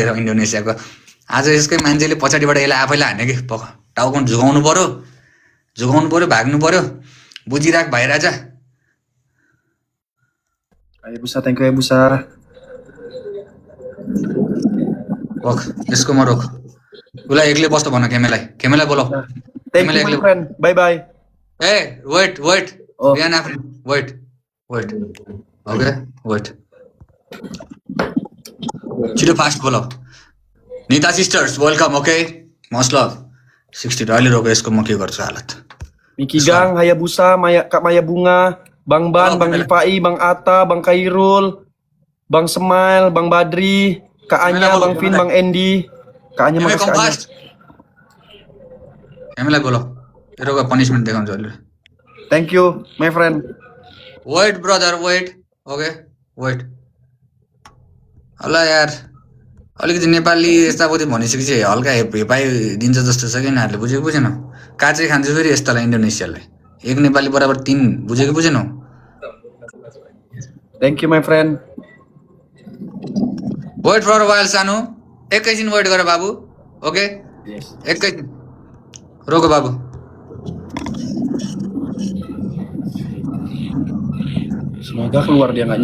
इन्डोनेसियाको आज यसकै मान्छेले पछाडिबाट यसलाई आफैलाई हाने कि टाउको झुकाउनु पर्यो भाग्नु पर्यो बुझिराख भाइ राजा Hayabusa, thank you Hayabusa. रोक यसकोमा रोक उसलाई एक्लै बस्नु भन खेमेलाई बोलाऊ Thank you my friend. Bye bye. ए वेट Oh. रियाना फ्रेन्ड वेट ओके वेट छिटो फास्ट बोलाऊ निता sisters welcome okay must love 60 अहिले रोक यसको म के गर्छु हालत Miki Gang, Hayabusa, Kak Maya Bunga, Bang Ban, Bang Rifai, Bang Atta, Bang Khairul, Bang Smile, Bang Badri, Kak Anya, Bang Vin, Bang Andy. Kak Anya makasih Kak Anya. हामीलाई बोलाऊ तेरोको punishment देखाउँछु अहिले Thank you my friend. Wait brother wait okay wait होला यार अलिकति नेपाली यस्तापट्टि भनिसकेपछि हल्का हेपाइ दिन्छ जस्तो छ कि यिनीहरूले बुझेको बुझेन काँचै खान्छ फेरि यस्तालाई इन्डोनेसियालाई एक नेपाली बराबर 3 बुझेको बुझेनौ Thank you my friend. Wait for while सानो एकैछिन वेट गर बाबु ओके एकैछिन रोक बाबु Semoga keluar dia nggak